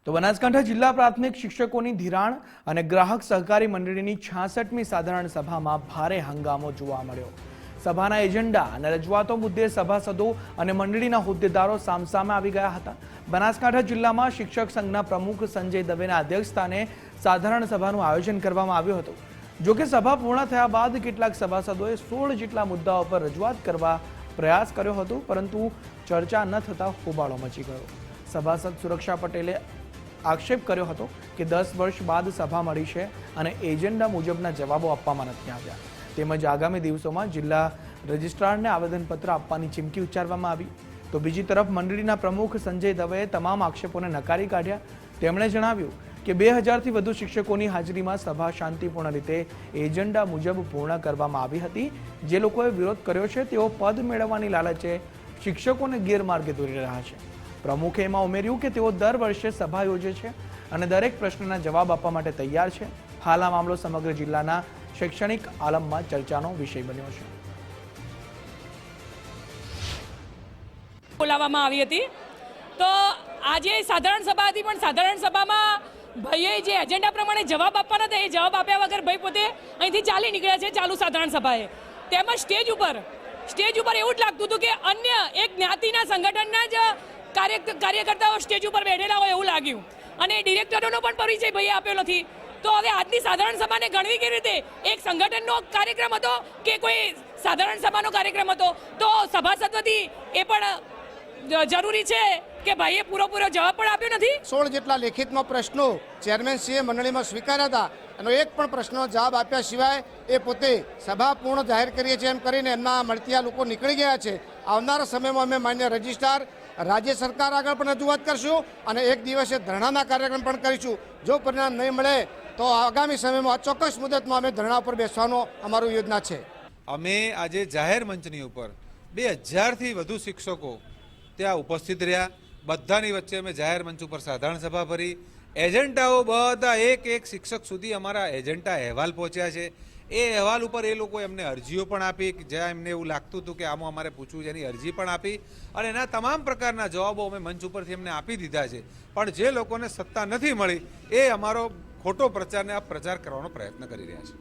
તો બનાસકાંઠા જિલ્લા પ્રાથમિક શિક્ષકોની ધિરાણ અને ગ્રાહક સહકારી મંડળીની 66મી સાધારણ સભામાં ભારે હંગામો જોવા મળ્યો। સભાના એજન્ડા અને રજૂઆતો મુદ્દે સભાસદો અને મંડળીના હોદ્દેદારો સામસામે આવી ગયા હતા। બનાસકાંઠા જિલ્લામાં શિક્ષક સંઘના પ્રમુખ સંજય દવેના અધ્યક્ષસ્થાને સાધારણ સભાનું આયોજન કરવામાં આવ્યું હતું। જો કે સભા પૂર્ણ થયા બાદ કેટલાક સભાસદોએ 16 જેટલા મુદ્દાઓ પર રજૂઆત કરવા પ્રયાસ કર્યો હતો, પરંતુ ચર્ચા ન થતા હોબાળો મચી ગયો। સભાસદ સુરક્ષા પટેલે આક્ષેપ કર્યો હતો કે 10 વર્ષ બાદ સભા મળી છે અને એજન્ડા મુજબના જવાબો આપવામાં નથી આવ્યા। તેમજ આગામી દિવસોમાં જિલ્લા રજિસ્ટ્રારને આવેદનપત્ર આપવાની ચીમકી ઉચ્ચારવામાં આવી। તો બીજી તરફ મંડળીના પ્રમુખ સંજય દવેએ તમામ આક્ષેપોને નકારી કાઢ્યા। તેમણે જણાવ્યું કે 2000થી વધુ શિક્ષકોની હાજરીમાં સભા શાંતિપૂર્ણ રીતે એજન્ડા મુજબ પૂર્ણ કરવામાં આવી હતી। જે લોકોએ વિરોધ કર્યો છે તેઓ પદ મેળવવાની લાલચે શિક્ષકોને ગેરમાર્ગે દોરી રહ્યા છે। પ્રમુખે એમાં ઉમેર્યું કે તેઓ દર વર્ષે સભા યોજે છે અને દરેક પ્રશ્નના જવાબ આપવા માટે તૈયાર છે। હાલ આ મામલો સમગ્ર જિલ્લાના શૈક્ષણિક આલમમાં ચર્ચાનો વિષય બન્યો છે। બોલાવવામાં આવી હતી તો આજે સાધારણ સભા હતી, પણ સાધારણ સભામાં ભાઈએ જે એજન્ડા પ્રમાણે જવાબ આપવાના હતા એ જવાબ આપ્યા વગર ભાઈ પોતે અહીંથી ચાલી નીકળ્યા છે ચાલુ સાધારણ સભાએ। તેમજ સ્ટેજ ઉપર એવું જ લાગતું હતું કે અન્ય એક જ્ઞાતિના સંગઠનના જ કાર્યકર્તાઓ સ્ટેજ ઉપર બેઠેલા હોય એવું લાગ્યું અને ડિરેક્ટરોનો પણ પરિચય ભાઈએ આપ્યો નથી। તો હવે આજની સાધારણ સભાને ગણવી કેવી રીતે? એક સંગઠનનો કાર્યક્રમ હતો કે કોઈ સાધારણ સભાનો કાર્યક્રમ હતો? તો સભાસદ વતી એ પણ જરૂરી છે કે ભાઈએ પૂરો જવાબ પણ આપ્યો નથી। 16 જેટલા લેખિતમાં પ્રશ્નો ચેરમેનશ્રીએ મંડળીમાં સ્વીકાર્યા હતા અને એક પણ પ્રશ્નનો જવાબ આપ્યા સિવાય એ પોતે સભા પૂર્ણ જાહેર કરીએ છીએ એમ કરીને એમના મળતિયા લોકો નીકળી ગયા છે। આવનારા સમયમાં અમે માન્ય રજિસ્ટ્રાર રાજ્ય સરકાર આગળ પણ રજૂઆત કરશું અને એક દિવસે ધરણાના કાર્યક્રમ પણ કરીશું। જો પરિણામ નહીં મળે તો આગામી સમયમાં ચોક્કસ મુદતમાં અમે ધરણા ઉપર બેસવાનો અમારું યોજના છે। અમે આજે જાહેર મંચની ઉપર 2000થી વધુ શિક્ષકો ત્યાં ઉપસ્થિત રહ્યા। બધાની વચ્ચે અમે જાહેર મંચ ઉપર સાધારણ સભા ભરી। એજન્ડાઓ બધા એક શિક્ષક સુધી અમારા એજન્ડા અહેવાલ પહોંચ્યા છે। એ અહેવાલ ઉપર એ લોકો એમને અરજીઓ પણ આપી, જ્યાં એમને એવું લાગતું હતું કે આમાં અમારે પૂછવું છે એની અરજી પણ આપી અને એના તમામ પ્રકારના જવાબો અમે મંચ ઉપરથી એમને આપી દીધા છે। પણ જે લોકોને સત્તા નથી મળી એ અમારો ખોટો પ્રચારને પ્રચાર કરવાનો પ્રયત્ન કરી રહ્યા છે।